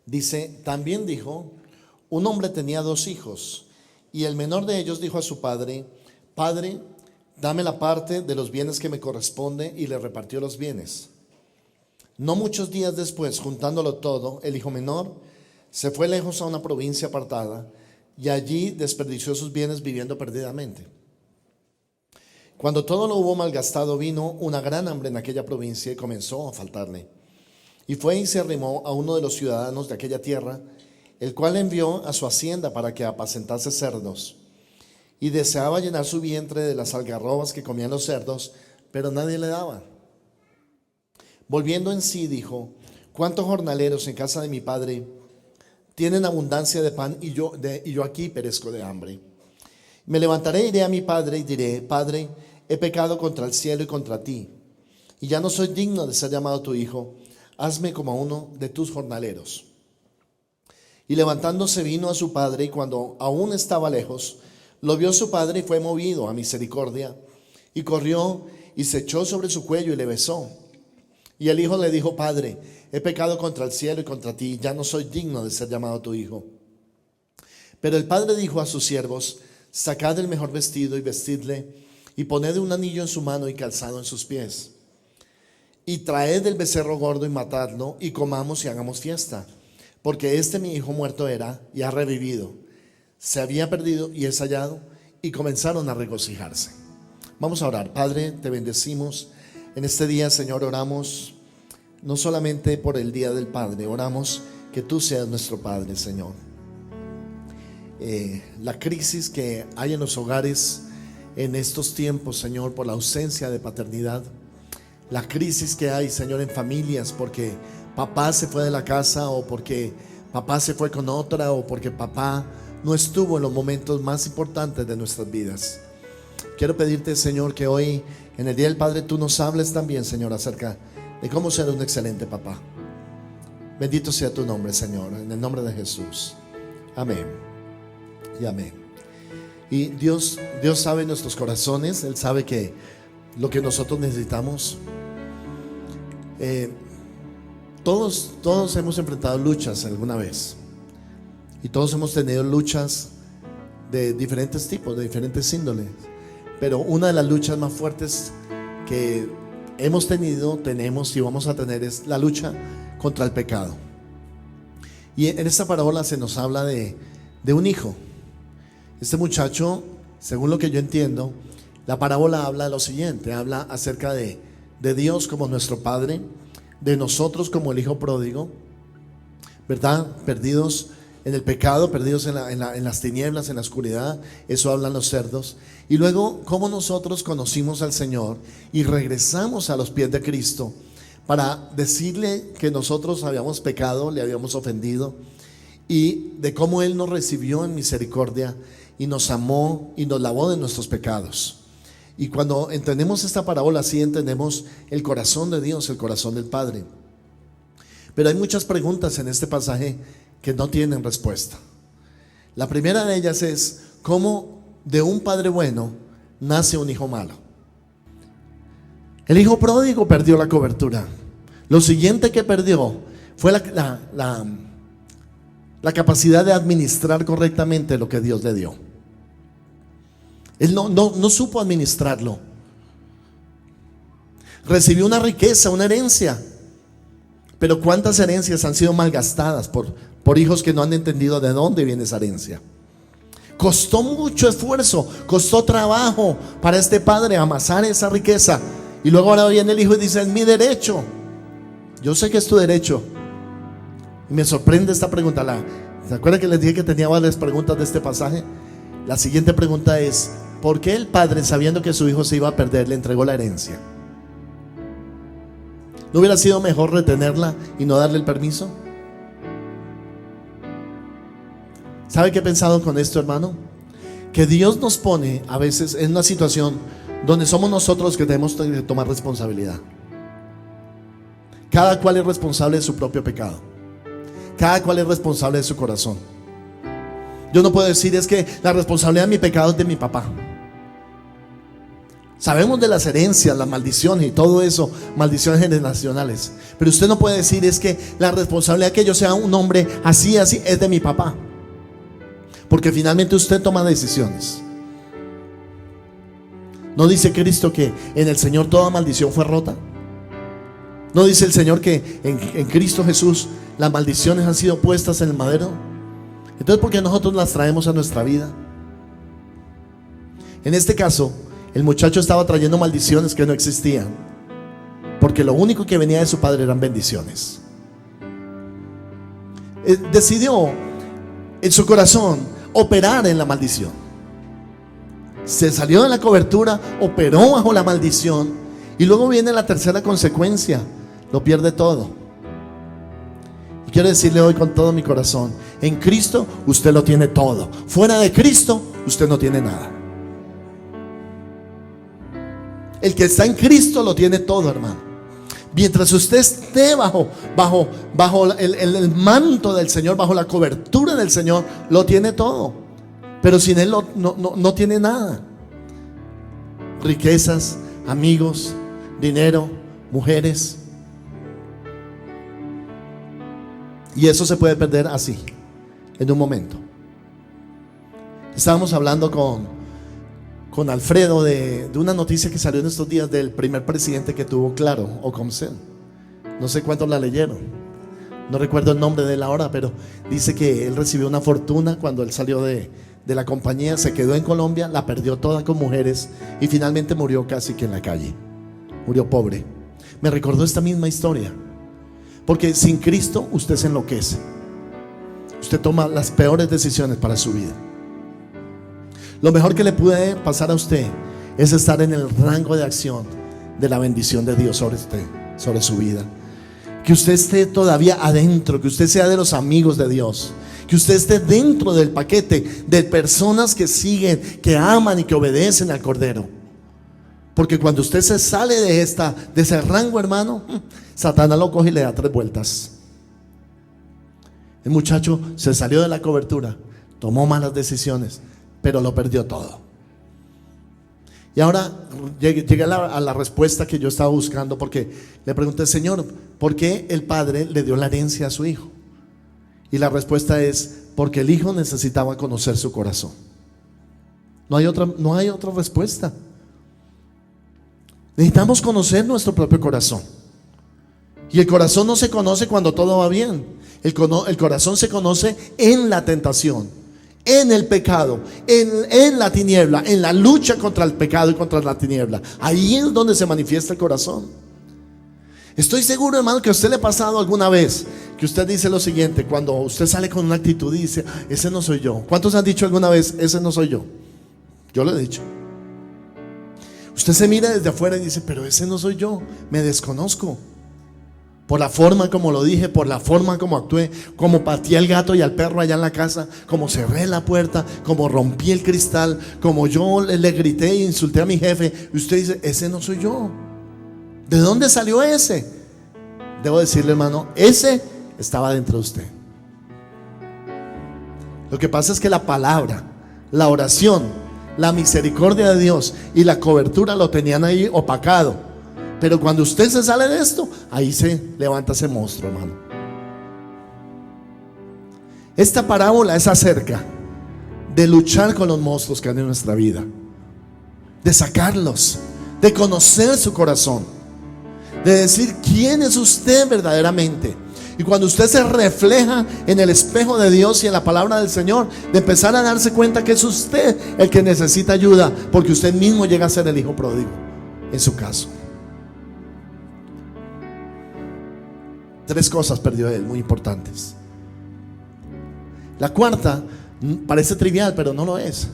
Dice, también dijo, un hombre tenía 2 hijos, y el menor de ellos dijo a su padre, Padre, dame la parte de los bienes que me corresponde, y le repartió los bienes. No muchos días después, juntándolo todo, el hijo menor se fue lejos a una provincia apartada, y allí desperdició sus bienes viviendo perdidamente. Cuando todo lo hubo malgastado, vino una gran hambre en aquella provincia y comenzó a faltarle. Y fue y se arrimó a uno de los ciudadanos de aquella tierra, el cual envió a su hacienda para que apacentase cerdos. Y deseaba llenar su vientre de las algarrobas que comían los cerdos, pero nadie le daba. Volviendo en sí, dijo, ¿cuántos jornaleros en casa de mi padre tienen abundancia de pan y yo aquí perezco de hambre? Me levantaré, iré a mi padre y diré, Padre, he pecado contra el cielo y contra ti, y ya no soy digno de ser llamado tu hijo. Hazme como a uno de tus jornaleros. Y levantándose vino a su padre, y cuando aún estaba lejos, lo vio su padre y fue movido a misericordia, y corrió y se echó sobre su cuello y le besó. Y el hijo le dijo, Padre, he pecado contra el cielo y contra ti, y ya no soy digno de ser llamado tu hijo. Pero el padre dijo a sus siervos, sacad el mejor vestido y vestidle, y poned un anillo en su mano y calzado en sus pies. Y traed el becerro gordo y matadlo, y comamos y hagamos fiesta, porque mi hijo muerto era y ha revivido, se había perdido y es hallado. Y comenzaron a regocijarse. Vamos a orar. Padre, te bendecimos en este día, Señor. Oramos no solamente por el día del Padre, oramos que tú seas nuestro Padre, Señor. La crisis que hay en los hogares en estos tiempos, Señor, por la ausencia de paternidad, la crisis que hay, Señor, en familias porque papá se fue de la casa, o porque papá se fue con otra, o porque papá no estuvo en los momentos más importantes de nuestras vidas. Quiero pedirte, Señor, que hoy en el Día del Padre tú nos hables también, Señor, acerca de cómo ser un excelente papá. Bendito sea tu nombre, Señor, en el nombre de Jesús. Amén y amén. Y Dios sabe nuestros corazones. Él sabe que lo que nosotros necesitamos. Todos hemos enfrentado luchas alguna vez, y todos hemos tenido luchas de diferentes tipos, de diferentes índoles. Pero una de las luchas más fuertes que hemos tenido, tenemos y vamos a tener es la lucha contra el pecado. Y en esta parábola se nos habla de un hijo. Este muchacho, según lo que yo entiendo, la parábola habla de lo siguiente: habla acerca de Dios como nuestro Padre, de nosotros como el hijo pródigo, ¿verdad? Perdidos en el pecado, perdidos en las tinieblas, en la oscuridad. Eso hablan los cerdos. Y luego cómo nosotros conocimos al Señor y regresamos a los pies de Cristo para decirle que nosotros habíamos pecado, le habíamos ofendido, y de cómo Él nos recibió en misericordia y nos amó y nos lavó de nuestros pecados. Y cuando entendemos esta parábola así, entendemos el corazón de Dios, el corazón del Padre. Pero hay muchas preguntas en este pasaje que no tienen respuesta. La primera de ellas es: ¿cómo de un padre bueno nace un hijo malo? El hijo pródigo perdió la cobertura. Lo siguiente que perdió fue la capacidad de administrar correctamente lo que Dios le dio. Él no supo administrarlo. Recibió una riqueza, una herencia, pero ¿cuántas herencias han sido malgastadas por hijos que no han entendido de dónde viene esa herencia? Costó mucho esfuerzo, costó trabajo para este padre amasar esa riqueza, y luego ahora viene el hijo y dice: es mi derecho. Yo sé que es tu derecho. Y me sorprende esta pregunta. ¿Se acuerdan que les dije que tenía varias preguntas de este pasaje? La siguiente pregunta es: ¿por qué el padre, sabiendo que su hijo se iba a perder, le entregó la herencia? ¿No hubiera sido mejor retenerla y no darle el permiso? ¿Sabe qué he pensado con esto, hermano? Que Dios nos pone a veces en una situación donde somos nosotros que tenemos que tomar responsabilidad. Cada cual es responsable de su propio pecado. Cada cual es responsable de su corazón. Yo no puedo decir: es que la responsabilidad de mi pecado es de mi papá. Sabemos de las herencias, las maldiciones y todo eso, maldiciones generacionales. Pero usted no puede decir es que la responsabilidad de que yo sea un hombre así, así, es de mi papá. Porque finalmente usted toma decisiones. ¿No dice Cristo que en el Señor toda maldición fue rota? ¿No dice el Señor que en Cristo Jesús las maldiciones han sido puestas en el madero? Entonces, ¿por qué nosotros las traemos a nuestra vida? En este caso, el muchacho estaba trayendo maldiciones que no existían, porque lo único que venía de su padre eran bendiciones. Decidió en su corazón operar en la maldición. Se salió de la cobertura, operó bajo la maldición, y luego viene la tercera consecuencia: lo pierde todo. Y quiero decirle hoy con todo mi corazón: en Cristo usted lo tiene todo. Fuera de Cristo usted no tiene nada. El que está en Cristo lo tiene todo, hermano. Mientras usted esté bajo el manto del Señor, bajo la cobertura del Señor, lo tiene todo. Pero sin Él no tiene nada. Riquezas, amigos, dinero, mujeres. Y eso se puede perder así, en un momento. Estábamos hablando con Alfredo de una noticia que salió en estos días del primer presidente que tuvo Claro o Comcel. No sé cuántos la leyeron, no recuerdo el nombre de él ahora, pero dice que él recibió una fortuna cuando él salió de la compañía, se quedó en Colombia, la perdió toda con mujeres y finalmente murió casi que en la calle. Murió pobre. Me recordó esta misma historia, porque sin Cristo usted se enloquece. Usted toma las peores decisiones para su vida. Lo mejor que le puede pasar a usted es estar en el rango de acción de la bendición de Dios sobre usted, sobre su vida. Que usted esté todavía adentro, que usted sea de los amigos de Dios, que usted esté dentro del paquete de personas que siguen, que aman y que obedecen al Cordero. Porque cuando usted se sale de ese rango, hermano, Satanás lo coge y le da 3 vueltas. El muchacho se salió de la cobertura, tomó malas decisiones, pero lo perdió todo. Y ahora llegué a la respuesta que yo estaba buscando, porque le pregunté: Señor, ¿por qué el padre le dio la herencia a su hijo? Y la respuesta es: porque el hijo necesitaba conocer su corazón. No hay otra respuesta. Necesitamos conocer nuestro propio corazón. Y el corazón no se conoce cuando todo va bien. El corazón se conoce en la tentación, en el pecado, en la tiniebla, en la lucha contra el pecado y contra la tiniebla. Ahí es donde se manifiesta el corazón. Estoy seguro, hermano, que a usted le ha pasado alguna vez que usted dice lo siguiente: cuando usted sale con una actitud y dice: ese no soy yo. ¿Cuántos han dicho alguna vez: ese no soy yo? Yo lo he dicho. Usted se mira desde afuera y dice: pero ese no soy yo, me desconozco. Por la forma como lo dije, por la forma como actué, como pateé al gato y al perro allá en la casa, como cerré la puerta, como rompí el cristal, como yo le grité e insulté a mi jefe. Y usted dice: ese no soy yo. ¿De dónde salió ese? Debo decirle, hermano, ese estaba dentro de usted. Lo que pasa es que la palabra, la oración, la misericordia de Dios y la cobertura lo tenían ahí opacado. Pero cuando usted se sale de esto, ahí se levanta ese monstruo, hermano. Esta parábola es acerca de luchar con los monstruos que hay en nuestra vida, de sacarlos, de conocer su corazón, de decir quién es usted verdaderamente. Y cuando usted se refleja en el espejo de Dios y en la palabra del Señor, de empezar a darse cuenta que es usted el que necesita ayuda, porque usted mismo llega a ser el hijo pródigo en su caso. 3 cosas perdió él muy importantes. La cuarta parece trivial, pero no lo es.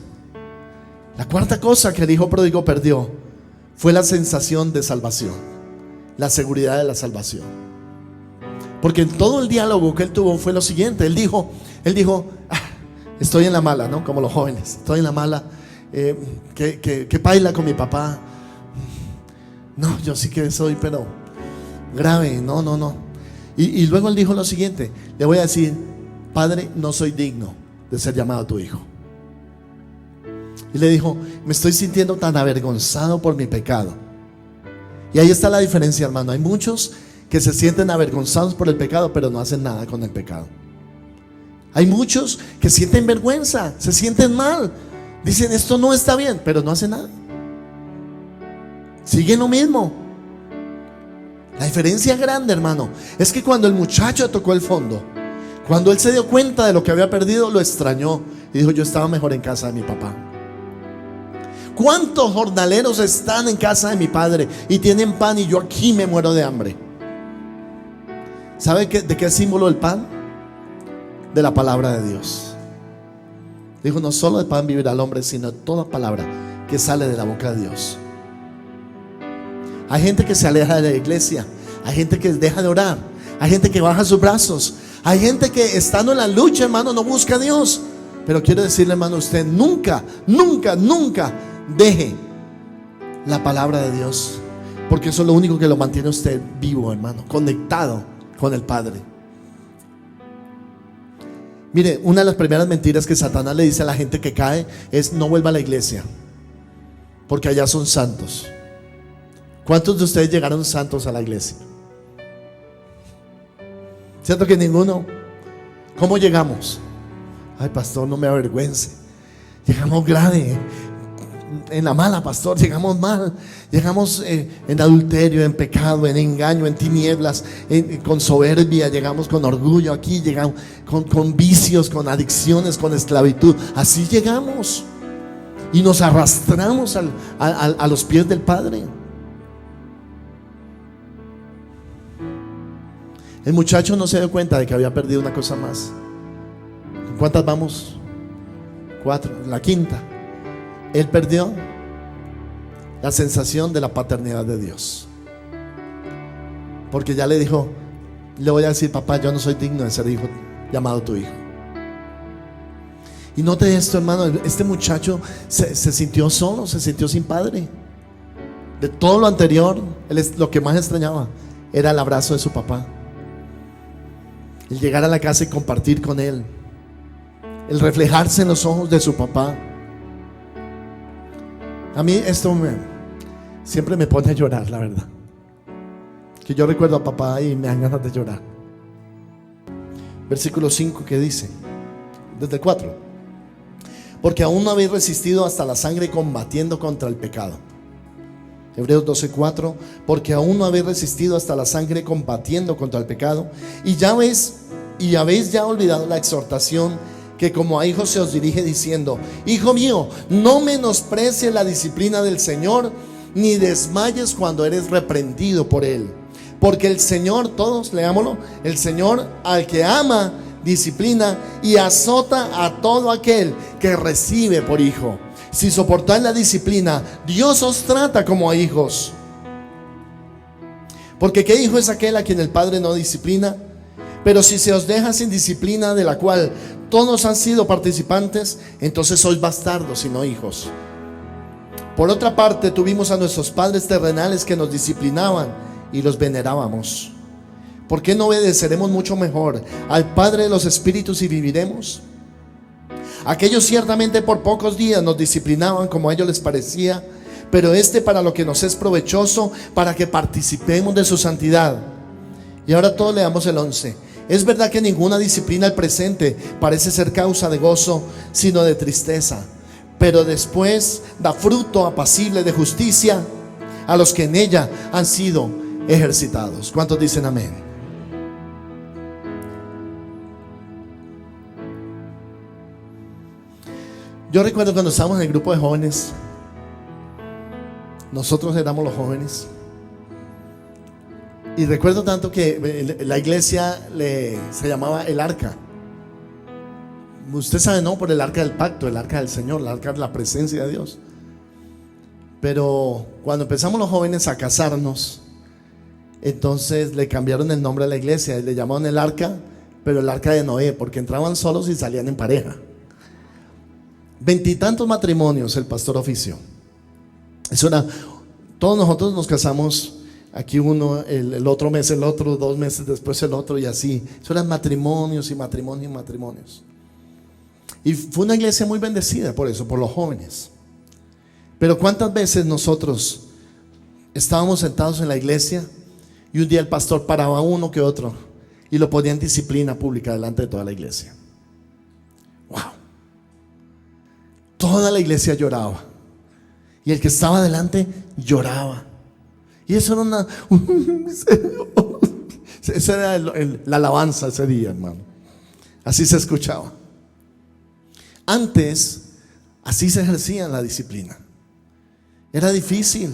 La cuarta cosa que el hijo pródigo perdió fue la sensación de salvación, la seguridad de la salvación. Porque en todo el diálogo que él tuvo fue lo siguiente: él dijo: estoy en la mala, ¿no? Como los jóvenes, estoy en la mala, que paila con mi papá. No, yo sí que soy, pero grave, no. Y luego él dijo lo siguiente: le voy a decir: Padre, no soy digno de ser llamado tu hijo. Y le dijo: me estoy sintiendo tan avergonzado por mi pecado. Y ahí está la diferencia, hermano. Hay muchos que se sienten avergonzados por el pecado, pero no hacen nada con el pecado. Hay muchos que sienten vergüenza, se sienten mal, dicen esto no está bien, pero no hacen nada. Siguen lo mismo. La diferencia grande, hermano, es que cuando el muchacho tocó el fondo, cuando él se dio cuenta de lo que había perdido, lo extrañó y dijo: yo estaba mejor en casa de mi papá. ¿Cuántos jornaleros están en casa de mi padre y tienen pan y yo aquí me muero de hambre? ¿Sabe de qué es símbolo el pan? De la palabra de Dios. Dijo: no solo de pan vivirá el hombre, sino de toda palabra que sale de la boca de Dios. Hay gente que se aleja de la iglesia, hay gente que deja de orar, hay gente que baja sus brazos, hay gente que estando en la lucha, hermano, no busca a Dios. Pero quiero decirle, hermano, usted nunca, nunca, nunca deje la palabra de Dios, porque eso es lo único que lo mantiene a usted vivo, hermano, conectado con el Padre. Mire, una de las primeras mentiras que Satanás le dice a la gente que cae es: no vuelva a la iglesia, porque allá son santos. ¿Cuántos de ustedes llegaron santos a la iglesia? ¿Cierto que ninguno? ¿Cómo llegamos? Ay, pastor, no me avergüence. Llegamos grave, en la mala, pastor, llegamos mal. Llegamos en adulterio, en pecado, en engaño, en tinieblas, con soberbia. Llegamos con orgullo aquí, llegamos con vicios, con adicciones, con esclavitud. Así llegamos y nos arrastramos a los pies del Padre. El muchacho no se dio cuenta de que había perdido una cosa más. ¿Cuántas vamos? 4, la quinta. Él perdió la sensación de la paternidad de Dios, porque ya le dijo: le voy a decir, papá, yo no soy digno de ser hijo llamado tu hijo. Y note esto, hermano, este muchacho se sintió solo, se sintió sin padre. De todo lo anterior, lo que más extrañaba era el abrazo de su papá, el llegar a la casa y compartir con él, el reflejarse en los ojos de su papá. A mí esto siempre me pone a llorar, la verdad. Que yo recuerdo a papá y me dan ganas de llorar. Versículo 5, que dice, desde el 4: porque aún no habéis resistido hasta la sangre combatiendo contra el pecado. Hebreos 12:4: porque aún no habéis resistido hasta la sangre combatiendo contra el pecado, y habéis ya olvidado la exhortación que como a hijos se os dirige, diciendo: hijo mío, no menosprecies la disciplina del Señor, ni desmayes cuando eres reprendido por Él. Porque el Señor, todos leámoslo, el Señor al que ama disciplina y azota a todo aquel que recibe por hijo. Si soportáis la disciplina, Dios os trata como a hijos. Porque ¿qué hijo es aquel a quien el Padre no disciplina? Pero si se os deja sin disciplina, de la cual todos han sido participantes, entonces sois bastardos y no hijos. Por otra parte, tuvimos a nuestros padres terrenales que nos disciplinaban y los venerábamos. ¿Por qué no obedeceremos mucho mejor al Padre de los espíritus y viviremos? Aquellos ciertamente por pocos días nos disciplinaban como a ellos les parecía, pero para lo que nos es provechoso, para que participemos de su santidad. Y ahora todos leamos el 11. Es verdad que ninguna disciplina al presente parece ser causa de gozo, sino de tristeza, pero después da fruto apacible de justicia a los que en ella han sido ejercitados. ¿Cuántos dicen amén? Yo recuerdo cuando estábamos en el grupo de jóvenes, nosotros éramos los jóvenes, y recuerdo tanto que la iglesia se llamaba el arca. Usted sabe, ¿no? Por el arca del pacto, el arca del Señor, el arca de la presencia de Dios. Pero cuando empezamos los jóvenes a casarnos, entonces le cambiaron el nombre a la iglesia y le llamaron el arca, pero el arca de Noé, porque entraban solos y salían en pareja. 20 y tantos matrimonios el pastor ofició. Todos nosotros nos casamos. Aquí uno, el otro mes el otro, 2 meses después el otro, y así. Eso eran matrimonios y matrimonios y matrimonios. Y fue una iglesia muy bendecida por eso, por los jóvenes. Pero ¿cuántas veces nosotros estábamos sentados en la iglesia y un día el pastor paraba a uno que otro y lo ponía en disciplina pública delante de toda la iglesia? Wow. Toda la iglesia lloraba y el que estaba delante lloraba. Y eso era esa era la alabanza ese día, hermano. Así se escuchaba. Antes, así se ejercía la disciplina. Era difícil.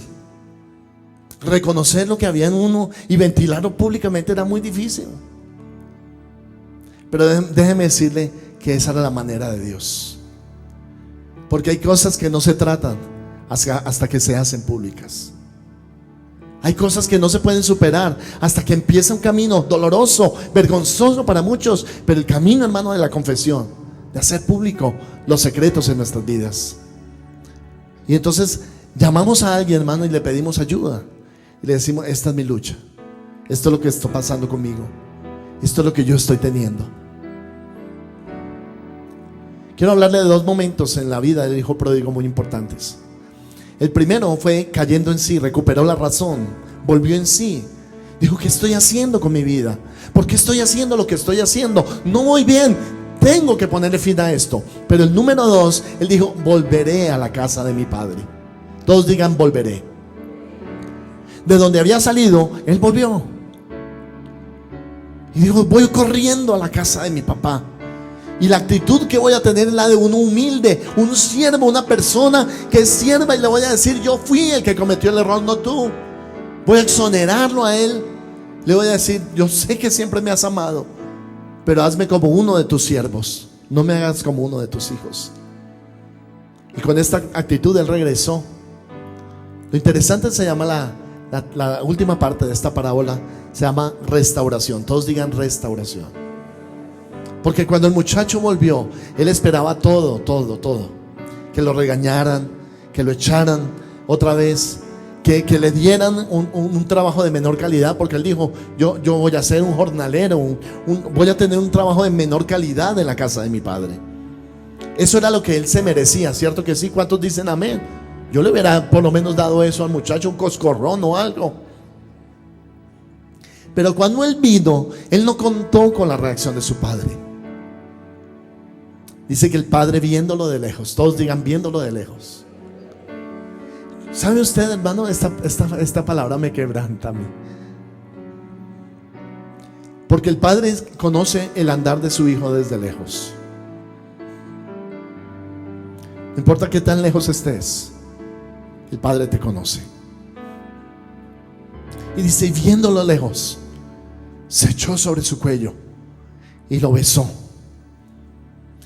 Reconocer lo que había en uno y ventilarlo públicamente era muy difícil. Pero déjeme decirle que esa era la manera de Dios. Porque hay cosas que no se tratan hasta que se hacen públicas. Hay cosas que no se pueden superar hasta que empieza un camino doloroso, vergonzoso para muchos, pero el camino, hermano, de la confesión, de hacer público los secretos en nuestras vidas. Y entonces llamamos a alguien, hermano, y le pedimos ayuda. Y le decimos: esta es mi lucha, esto es lo que está pasando conmigo, esto es lo que yo estoy teniendo. Quiero hablarle de dos momentos en la vida del hijo pródigo muy importantes. El primero fue cayendo en sí, recuperó la razón, volvió en sí. Dijo: ¿qué estoy haciendo con mi vida? ¿Por qué estoy haciendo lo que estoy haciendo? No voy bien, tengo que ponerle fin a esto. Pero el número dos, él dijo: volveré a la casa de mi padre. Todos digan: volveré. De donde había salido, él volvió. Y dijo: voy corriendo a la casa de mi papá. Y la actitud que voy a tener es la de un humilde, un siervo, una persona que es sierva, y le voy a decir: yo fui el que cometió el error, no tú. Voy a exonerarlo a él. Le voy a decir: yo sé que siempre me has amado, pero hazme como uno de tus siervos, no me hagas como uno de tus hijos. Y con esta actitud él regresó. Lo interesante se llama la última parte de esta parábola, se llama restauración. Todos digan: restauración. Porque cuando el muchacho volvió, él esperaba todo. Que lo regañaran, que lo echaran otra vez, que le dieran un trabajo de menor calidad. Porque él dijo: yo voy a ser un jornalero, voy a tener un trabajo de menor calidad en la casa de mi padre. Eso era lo que él se merecía, ¿cierto que sí? ¿Cuántos dicen amén? Yo le hubiera por lo menos dado eso al muchacho, un coscorrón o algo. Pero cuando él vino, él no contó con la reacción de su padre. Dice que el padre, viéndolo de lejos, todos digan: viéndolo de lejos. ¿Sabe usted, hermano? Esta palabra me quebranta a mí. Porque el padre conoce el andar de su hijo desde lejos. No importa qué tan lejos estés, el padre te conoce. Y dice: viéndolo lejos, se echó sobre su cuello y lo besó.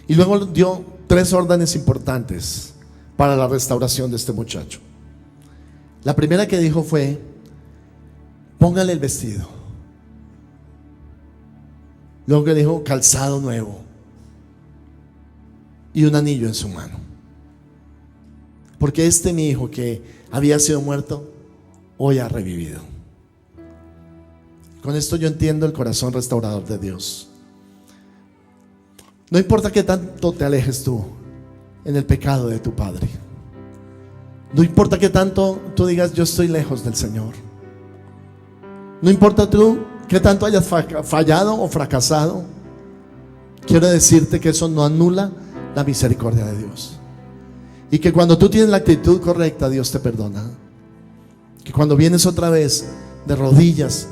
Y luego dio 3 órdenes importantes para la restauración de este muchacho. La primera que dijo fue: póngale el vestido. Luego que dijo: calzado nuevo y un anillo en su mano. Porque mi hijo que había sido muerto, hoy ha revivido. Con esto yo entiendo el corazón restaurador de Dios. No importa qué tanto te alejes tú en el pecado de tu padre. No importa qué tanto tú digas: yo estoy lejos del Señor. No importa tú qué tanto hayas fallado o fracasado. Quiero decirte que eso no anula la misericordia de Dios. Y que cuando tú tienes la actitud correcta, Dios te perdona. Que cuando vienes otra vez de rodillas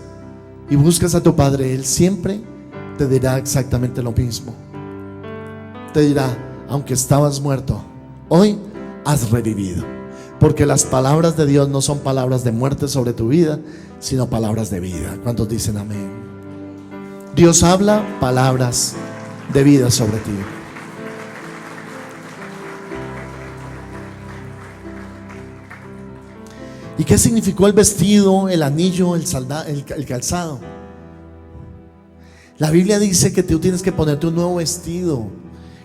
y buscas a tu Padre, Él siempre te dirá exactamente lo mismo. Te dirá: aunque estabas muerto, hoy has revivido. Porque las palabras de Dios no son palabras de muerte sobre tu vida, sino palabras de vida. ¿Cuántos dicen amén? Dios habla palabras de vida sobre ti. ¿Y qué significó el vestido, el anillo, el calzado? La Biblia dice que tú tienes que ponerte un nuevo vestido,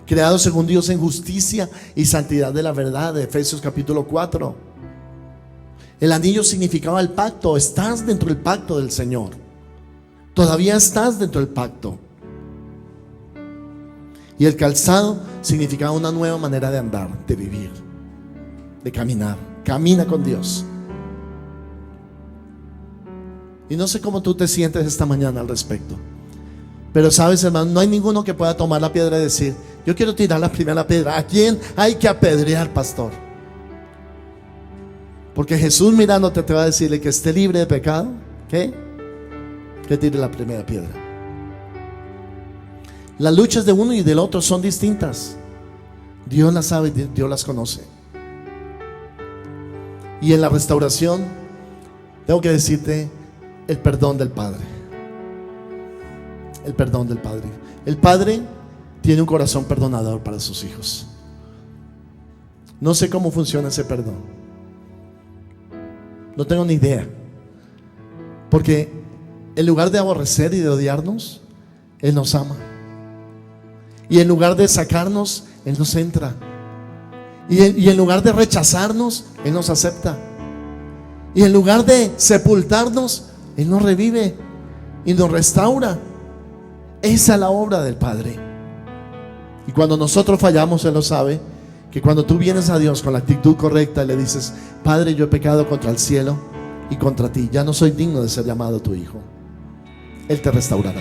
creado según Dios en justicia y santidad de la verdad, de Efesios capítulo 4. El anillo significaba el pacto. Estás dentro del pacto del Señor. Todavía estás dentro del pacto. Y el calzado significaba una nueva manera de andar, de vivir, de caminar. Camina con Dios. Y no sé cómo tú te sientes esta mañana al respecto, pero sabes, hermano, no hay ninguno que pueda tomar la piedra y decir: yo quiero tirar la primera piedra. ¿A quién hay que apedrear, pastor? Porque Jesús mirándote te va a decirle que esté libre de pecado, ¿qué? Que tire la primera piedra. Las luchas de uno y del otro son distintas. Dios las sabe, Dios las conoce. Y en la restauración tengo que decirte el perdón del Padre. El perdón del Padre. El Padre tiene un corazón perdonador para sus hijos. No sé cómo funciona ese perdón. No tengo ni idea. Porque en lugar de aborrecer y de odiarnos, Él nos ama. Y en lugar de sacarnos, Él nos entra. Y en lugar de rechazarnos, Él nos acepta. Y en lugar de sepultarnos, Él nos revive y nos restaura. Esa es la obra del Padre. Y cuando nosotros fallamos, Él lo sabe. Que cuando tú vienes a Dios con la actitud correcta y le dices: Padre, yo he pecado contra el cielo y contra ti, ya no soy digno de ser llamado tu hijo, Él te restaurará.